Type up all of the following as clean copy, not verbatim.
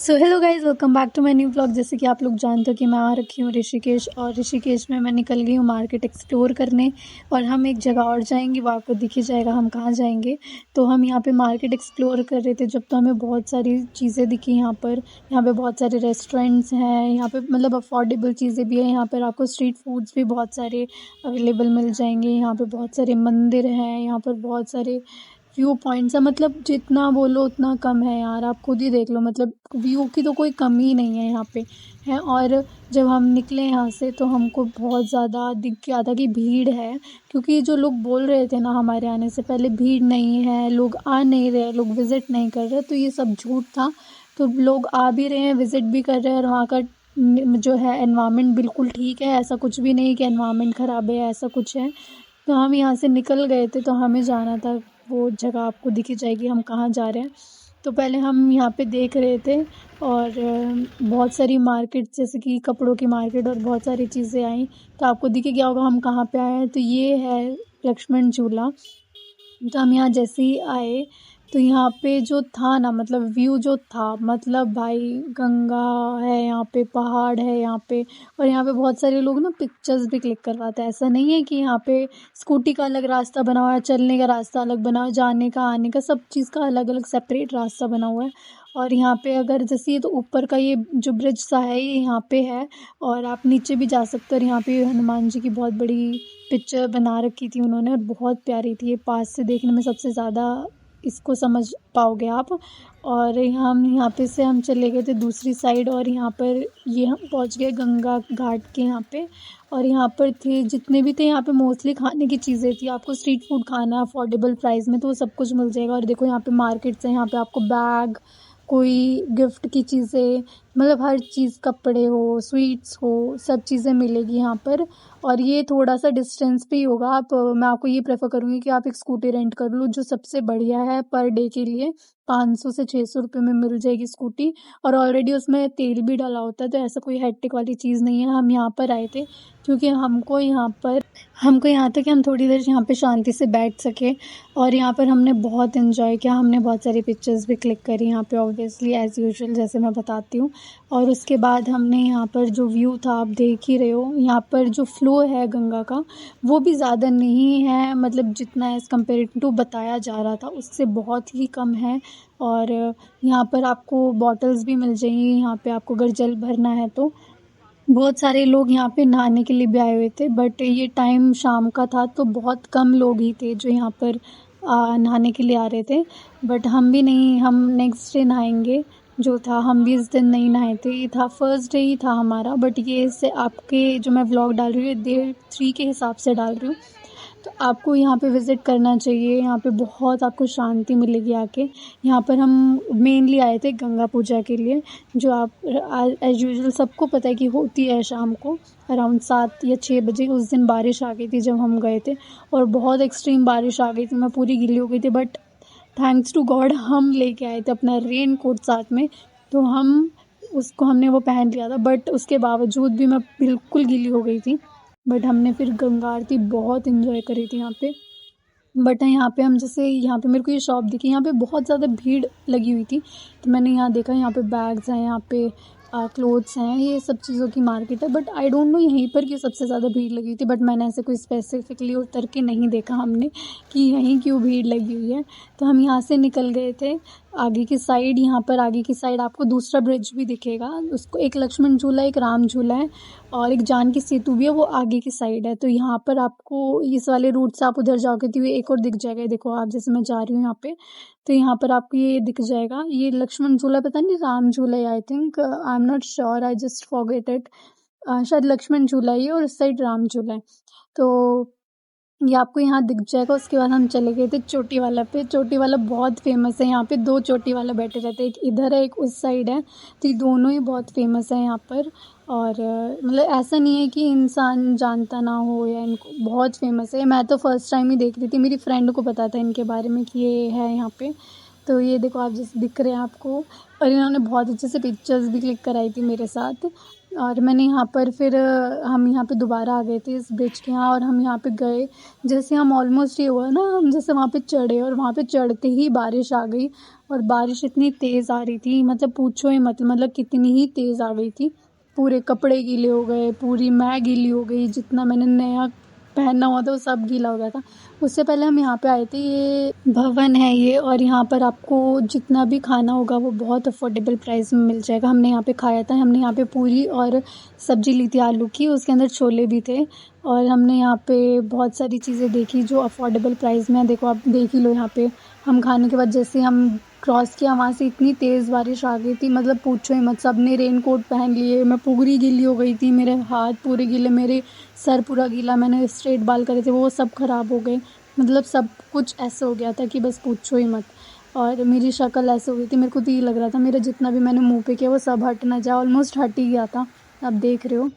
So hello guys, welcome back to my new vlog. जैसे कि आप लोग जानते हो कि मैं आ रखी हूँ ऋषिकेश, और ऋषिकेश में मैं निकल गई हूँ मार्केट एक्सप्लोर करने। और हम एक जगह और जाएंगे, वो आपको दिख ही जाएगा हम कहाँ जाएंगे। तो हम यहाँ पे मार्केट एक्सप्लोर कर रहे थे जब, तो हमें बहुत सारी चीज़ें दिखी यहाँ पर। यहाँ पे बहुत सारे रेस्टोरेंट्स हैं, यहाँ पे मतलब अफोर्डेबल चीज़ें भी हैं। यहाँ पर आपको स्ट्रीट फूड्स भी बहुत सारे अवेलेबल मिल जाएंगे। यहाँ पे बहुत सारे मंदिर हैं, यहाँ पर बहुत सारे व्यू पॉइंट्स है। मतलब जितना बोलो उतना कम है यार, आप खुद ही देख लो। मतलब व्यू की तो कोई कमी नहीं है यहाँ पे है। और जब हम निकले यहाँ से तो हमको बहुत ज़्यादा दिख गया था कि भीड़ है, क्योंकि जो लोग बोल रहे थे ना हमारे आने से पहले भीड़ नहीं है, लोग आ नहीं रहे, लोग विज़िट नहीं कर रहे, तो ये सब झूठ था। तो लोग आ भी रहे हैं, विज़िट भी कर रहे हैं, और वहाँ का जो है एनवायरनमेंट बिल्कुल ठीक है। ऐसा कुछ भी नहीं कि एनवायरनमेंट ख़राब है, ऐसा कुछ है। तो हम यहाँ से निकल गए थे, तो हमें जाना था वो जगह, आपको दिख ही जाएगी हम कहाँ जा रहे हैं। तो पहले हम यहाँ पे देख रहे थे, और बहुत सारी मार्केट, जैसे कि कपड़ों की मार्केट, और बहुत सारी चीज़ें आई। तो आपको दिख ही गया होगा हम कहाँ पे आए हैं। तो ये है लक्ष्मण झूला। तो हम यहाँ जैसे ही आए, तो यहाँ पे जो था ना, मतलब व्यू जो था, मतलब भाई गंगा है यहाँ पे, पहाड़ है यहाँ पे। और यहाँ पे बहुत सारे लोग ना पिक्चर्स भी क्लिक करवाते हैं। ऐसा नहीं है कि यहाँ पे स्कूटी का अलग रास्ता बना हुआ है, चलने का रास्ता अलग बना हुआ है, जाने का आने का सब चीज़ का अलग अलग सेपरेट रास्ता बना हुआ है। और यहाँ पे अगर जैसे ये तो ऊपर का ये जो ब्रिज सा है ये यहाँ पे है, और आप नीचे भी जा सकते हो। और यहाँ पे हनुमान जी की बहुत बड़ी पिक्चर बना रखी थी उन्होंने, और बहुत प्यारी थी। ये पास से देखने में सबसे ज़्यादा इसको समझ पाओगे आप। और हम यहाँ पे से हम चले गए थे दूसरी साइड, और यहाँ पर ये हम पहुँच गए गंगा घाट के यहाँ पे। और यहाँ पर थे जितने भी थे, यहाँ पे मोस्टली खाने की चीज़ें थी। आपको स्ट्रीट फूड खाना अफोर्डेबल प्राइस में, तो वो सब कुछ मिल जाएगा। और देखो यहाँ पे मार्केट्स हैं, यहाँ पे आपको बैग, कोई गिफ्ट की चीज़ें, मतलब हर चीज़, कपड़े हो, स्वीट्स हो, सब चीज़ें मिलेगी यहाँ पर। और ये थोड़ा सा डिस्टेंस पे ही होगा। आप मैं आपको ये प्रेफर करूँगी कि आप एक स्कूटी रेंट कर लो, जो सबसे बढ़िया है। पर डे के लिए 500 से 600 रुपये में मिल जाएगी स्कूटी, और ऑलरेडी उसमें तेल भी डाला होता है। तो ऐसा कोई हेक्टिक वाली चीज़ नहीं है। हम यहाँ पर आए थे क्योंकि हमको यहाँ था कि हम थोड़ी देर यहाँ पे शांति से बैठ सके। और यहाँ पर हमने बहुत इन्जॉय किया, हमने बहुत सारी पिक्चर्स भी क्लिक करी यहाँ पे, ऑब्वियसली एज़ यूजुअल जैसे मैं बताती हूँ। और उसके बाद हमने यहाँ पर जो व्यू था आप देख ही रहे हो, यहाँ पर जो फ्लो है गंगा का वो भी ज़्यादा नहीं है, मतलब जितना एज़ कम्पेयर टू बताया जा रहा था उससे बहुत ही कम है। और यहाँ पर आपको बॉटल्स भी मिल जाएंगी, यहाँ पे आपको अगर जल भरना है तो। बहुत सारे लोग यहाँ पे नहाने के लिए भी आए हुए थे, बट ये टाइम शाम का था तो बहुत कम लोग ही थे जो यहाँ पर नहाने के लिए आ रहे थे। बट हम भी नहीं, हम नेक्स्ट डे नहाएंगे। जो था हम भी इस दिन नहीं नहाए थे, ये था फर्स्ट डे ही था हमारा। बट ये से आपके जो मैं व्लॉग डाल रही हूँ डे 3 के हिसाब से डाल रही हूँ। तो आपको यहाँ पे विज़िट करना चाहिए, यहाँ पे बहुत आपको शांति मिलेगी आके। यहाँ पर हम मेनली आए थे गंगा पूजा के लिए, जो आप एज़ यूजुअल सबको पता है कि होती है शाम को अराउंड 7 या 6 बजे। उस दिन बारिश आ गई थी जब हम गए थे, और बहुत एक्सट्रीम बारिश आ गई थी, मैं पूरी गीली हो गई थी। बट थैंक्स टू गॉड हम लेके आए थे अपना रेन कोट साथ में, तो हमने वो पहन लिया था। बट उसके बावजूद भी मैं बिल्कुल गीली हो गई थी। बट हमने फिर गंगा आरती बहुत इन्जॉय करी थी यहाँ पे। बट यहाँ पे हम जैसे, यहाँ पे मेरे को ये शॉप दिखी, यहाँ पे बहुत ज़्यादा भीड़ लगी हुई थी। तो मैंने यहाँ देखा, यहाँ पे बैग्स हैं, यहाँ पे क्लोथ्स हैं, ये सब चीज़ों की मार्केट है। बट आई डोंट नो यहीं पर क्यों सबसे ज़्यादा भीड़ लगी थी। बट मैंने ऐसे कोई स्पेसिफिकली उतर के नहीं देखा हमने कि यहीं क्यों भीड़ लगी हुई है। तो हम यहाँ से निकल गए थे आगे की साइड। यहाँ पर आगे की साइड आपको दूसरा ब्रिज भी दिखेगा, उसको एक लक्ष्मण झूला, एक राम झूला है, और एक जानकी सेतु भी है, वो आगे की साइड है। तो यहाँ पर आपको इस वाले रूट से आप उधर जाओगे तो ये एक और दिख जाएगा। ये देखो आप, जैसे मैं जा रही हूँ यहाँ पे, तो यहाँ पर आपको ये दिख जाएगा, ये लक्ष्मण झूला, पता नहीं राम झूला है, I think, I am not sure, I just forget it. शायद लक्ष्मण झूला ही है, और इस साइड राम झूला है। तो ये आपको यहाँ दिख जाएगा। उसके बाद हम चले गए थे चोटी वाला पे। चोटी वाला बहुत फेमस है, यहाँ पे 2 चोटी वाला बैठे रहते हैं, एक इधर है एक उस साइड है। तो ये दोनों ही बहुत फेमस है यहाँ पर। और मतलब ऐसा नहीं है कि इंसान जानता ना हो, या इनको बहुत फेमस है। मैं तो फर्स्ट टाइम ही देख रही थी, मेरी फ्रेंड को पता था इनके बारे में कि ये है यहाँ पे। तो ये देखो आप, जैसे दिख रहे हैं आपको। और इन्होंने बहुत अच्छे से पिक्चर्स भी क्लिक कराई थी मेरे साथ। और मैंने यहाँ पर फिर हम यहाँ पे दोबारा आ गए थे इस ब्रिज के यहाँ, और हम यहाँ पे गए। जैसे हम ऑलमोस्ट ये हुआ ना, हम जैसे वहाँ पे चढ़े और वहाँ पे चढ़ते ही बारिश आ गई, और बारिश इतनी तेज़ आ रही थी, मतलब पूछो ही मत, मतलब कितनी ही तेज़ आ गई थी। पूरे कपड़े गीले हो गए, पूरी मैं गीली हो गई, जितना मैंने नया पहना हुआ था वो सब गीला हो गया था। उससे पहले हम यहाँ पे आए थे, ये भवन है ये, और यहाँ पर आपको जितना भी खाना होगा वो बहुत अफोर्डेबल प्राइस में मिल जाएगा। हमने यहाँ पे खाया था, हमने यहाँ पे पूरी और सब्जी ली थी आलू की, उसके अंदर छोले भी थे, और हमने यहाँ पे बहुत सारी चीज़ें देखी जो अफोर्डेबल प्राइस में है। देखो आप देख ही लो, यहाँ पे हम खाने के बाद जैसे हम क्रॉस किया वहाँ से इतनी तेज़ बारिश आ गई थी, मतलब पूछो ही मत। सब ने रेन कोट पहन लिए, मैं पूरी गीली हो गई थी, मेरे हाथ पूरे गीले, मेरे सर पूरा गीला, मैंने स्ट्रेट बाल करे थे वो सब ख़राब हो गए। मतलब सब कुछ ऐसे हो गया था कि बस पूछो ही मत। और मेरी शक्ल ऐसे हो गई थी, मेरे को तो ये लग रहा था मेरा जितना भी मैंने मुँह पे किया वो सब हट ना जाए, ऑलमोस्ट हट ही गया था, आप देख रहे हो।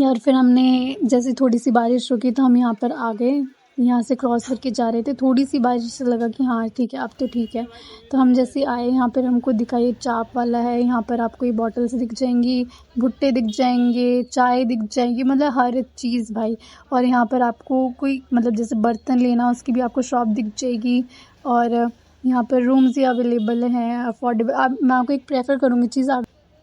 और फिर हमने जैसे थोड़ी सी बारिश रुकी तो हम यहाँ पर आ गए, यहाँ से क्रॉस करके जा रहे थे। थोड़ी सी बारिश से लगा कि हाँ ठीक है, अब तो ठीक है। तो हम जैसे आए यहाँ पर हमको दिखा ये चाप वाला है, यहाँ पर आपको ये बॉटल्स दिख जाएंगी, भुट्टे दिख जाएंगे, चाय दिख जाएगी, मतलब हर एक चीज़ भाई। और यहाँ पर आपको कोई मतलब जैसे बर्तन लेना उसकी भी आपको शॉप दिख जाएगी। और यहाँ पर रूम्स ही अवेलेबल हैं अफोर्डेबल। अब मैं आपको एक प्रेफर करूँगी चीज़,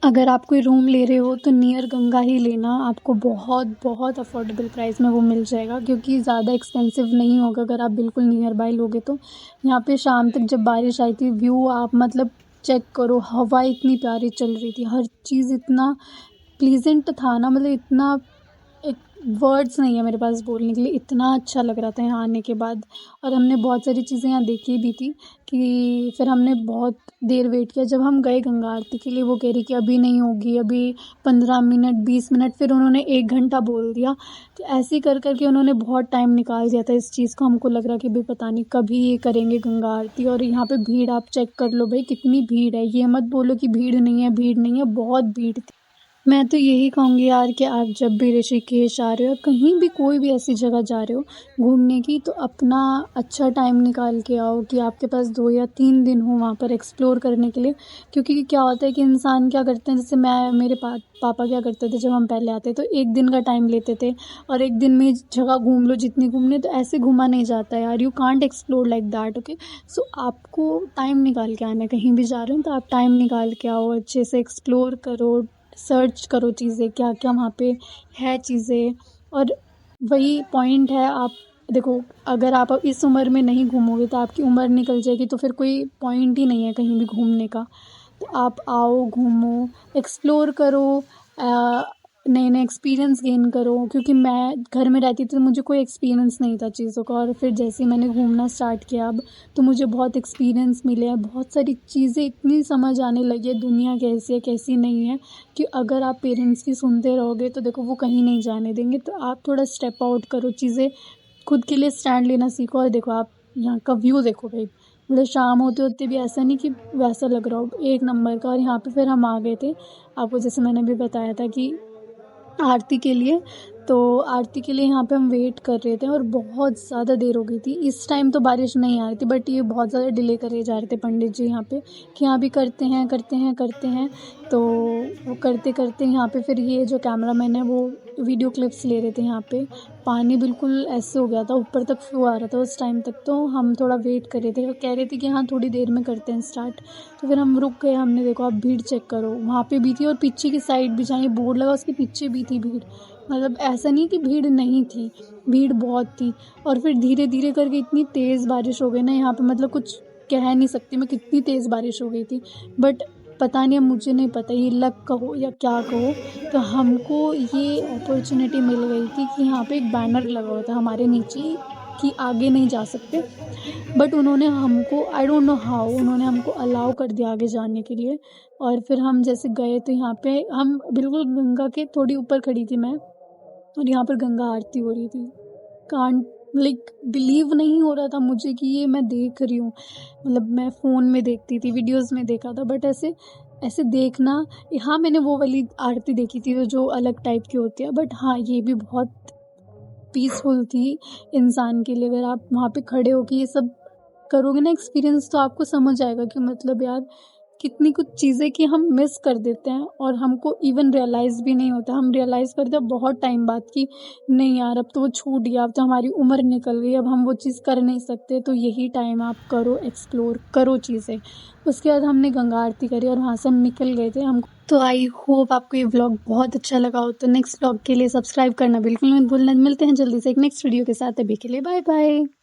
अगर आप कोई रूम ले रहे हो तो नियर गंगा ही लेना, आपको बहुत बहुत अफोर्डेबल प्राइस में वो मिल जाएगा, क्योंकि ज़्यादा एक्सपेंसिव नहीं होगा अगर आप बिल्कुल नियर बाय लोगे तो। यहाँ पे शाम तक जब बारिश आई थी, व्यू आप मतलब चेक करो, हवा इतनी प्यारी चल रही थी, हर चीज़ इतना प्लीजेंट था ना, मतलब इतना एक वर्ड्स नहीं है मेरे पास बोलने के लिए, इतना अच्छा लग रहा था यहाँ आने के बाद। और हमने बहुत सारी चीज़ें यहाँ देखी भी थी, कि फिर हमने बहुत देर वेट किया। जब हम गए गंगा आरती के लिए, वो कह रही कि अभी नहीं होगी, अभी 15 मिनट 20 मिनट, फिर उन्होंने 1 घंटा बोल दिया। तो ऐसे ही कर करके उन्होंने बहुत टाइम निकाल दिया था इस चीज़ को। हमको लग रहा कि भाई पता नहीं कभी ये करेंगे गंगा आरती। और यहाँ पे भीड़ आप चेक कर लो भाई, कितनी भीड़ है, ये मत बोलो कि भीड़ नहीं है, भीड़ नहीं है, बहुत भीड़ थी। मैं तो यही कहूँगी यार कि आप जब भी ऋषिकेश आ रहे हो, कहीं भी कोई भी ऐसी जगह जा रहे हो घूमने की, तो अपना अच्छा टाइम निकाल के आओ, कि आपके पास 2 या 3 दिन हो वहाँ पर एक्सप्लोर करने के लिए। क्योंकि क्या होता है कि इंसान क्या करते हैं, जैसे मैं मेरे पापा क्या करते थे, जब हम पहले आते तो 1 दिन का टाइम लेते थे, और 1 दिन में जगह घूम लो जितनी घूमने। तो ऐसे घूमा नहीं जाता यार, you can't explore like that, okay. So आपको टाइम निकाल के आना है, कहीं भी जा रहे हो तो आप टाइम निकाल के आओ, अच्छे से एक्सप्लोर करो, सर्च करो चीज़ें क्या क्या वहाँ पे है चीज़ें। और वही पॉइंट है, आप देखो, अगर आप इस उम्र में नहीं घूमोगे तो आपकी उम्र निकल जाएगी, तो फिर कोई पॉइंट ही नहीं है कहीं भी घूमने का। तो आप आओ, घूमो, एक्सप्लोर करो, नए नए एक्सपीरियंस गेन करो। क्योंकि मैं घर में रहती थी तो मुझे कोई एक्सपीरियंस नहीं था चीज़ों का, और फिर जैसे ही मैंने घूमना स्टार्ट किया अब, तो मुझे बहुत एक्सपीरियंस मिले हैं, बहुत सारी चीज़ें इतनी समझ आने लगी है, दुनिया कैसी है कैसी नहीं है, कि अगर आप पेरेंट्स की सुनते रहोगे तो देखो वो कहीं नहीं जाने देंगे। तो आप थोड़ा स्टेप आउट करो, चीज़ें खुद के लिए स्टैंड लेना सीखो। और देखो आप यहाँ का व्यू देखो भाई, मतलब शाम होते होते भी ऐसा नहीं कि वैसा लग रहा हो, एक नंबर का। और यहाँ पे फिर हम आ गए थे, आपको जैसे मैंने भी बताया था कि आरती के लिए। तो आरती के लिए यहाँ पे हम वेट कर रहे थे, और बहुत ज़्यादा देर हो गई थी। इस टाइम तो बारिश नहीं आ रही थी, बट ये बहुत ज़्यादा डिले करे जा रहे थे पंडित जी यहाँ पे, कि यहाँ भी करते हैं करते हैं करते हैं। तो वो करते करते यहाँ पे फिर ये जो कैमरामैन है वो वीडियो क्लिप्स ले रहे थे। यहाँ पे पानी बिल्कुल ऐसे हो गया था, ऊपर तक फ्लो आ रहा था उस टाइम तक। तो हम थोड़ा वेट कर रहे थे, वो कह रहे थे कि हाँ थोड़ी देर में करते हैं स्टार्ट। तो फिर हम रुक गए, हमने देखो आप भीड़ चेक करो, वहाँ पे भी थी, और पीछे की साइड भी जहाँ ये बोर्ड लगा उसके पीछे भी थी भीड़। मतलब ऐसा नहीं कि भीड़ नहीं थी, भीड़ बहुत थी। और फिर धीरे धीरे करके इतनी तेज़ बारिश हो गई ना यहाँ पे, मतलब कुछ कह नहीं सकती मैं, कितनी तेज़ बारिश हो गई थी। बट पता नहीं, अब मुझे नहीं पता ये लक कहो या क्या कहो, तो हमको ये अपॉर्चुनिटी मिल गई थी कि यहाँ पे एक बैनर लगा हुआ था हमारे नीचे कि आगे नहीं जा सकते। बट उन्होंने हमको, आई डोंट नो हाउ, उन्होंने हमको अलाउ कर दिया आगे जाने के लिए। और फिर हम जैसे गए तो यहाँ पे हम बिल्कुल गंगा के थोड़ी ऊपर खड़ी थी मैं, और यहाँ पर गंगा आरती हो रही थी। कांट लाइक बिलीव नहीं हो रहा था मुझे कि ये मैं देख रही हूँ। मतलब मैं फ़ोन में देखती थी, वीडियोस में देखा था, बट ऐसे ऐसे देखना, हाँ मैंने वो वाली आरती देखी थी जो अलग टाइप की होती है, बट हाँ ये भी बहुत पीसफुल थी इंसान के लिए। अगर आप वहाँ पे खड़े होके ये सब करोगे ना एक्सपीरियंस, तो आपको समझ आएगा कि मतलब यार कितनी कुछ चीज़ें कि हम मिस कर देते हैं और हमको इवन रियलाइज़ भी नहीं होता। हम रियलाइज़ करते हैं बहुत टाइम बाद कि नहीं यार, अब तो वो छूट गया, अब तो हमारी उम्र निकल गई, अब हम वो चीज़ कर नहीं सकते। तो यही टाइम आप करो, एक्सप्लोर करो चीज़ें। उसके बाद हमने गंगा आरती करी और वहाँ से हम निकल गए थे। हम तो आई होप आपको ये व्लॉग बहुत अच्छा लगा हो। तो नेक्स्ट व्लॉग के लिए सब्सक्राइब करना बिल्कुल मत भूलना। मिलते हैं जल्दी से एक नेक्स्ट वीडियो के साथ। अभी के लिए बाय बाय।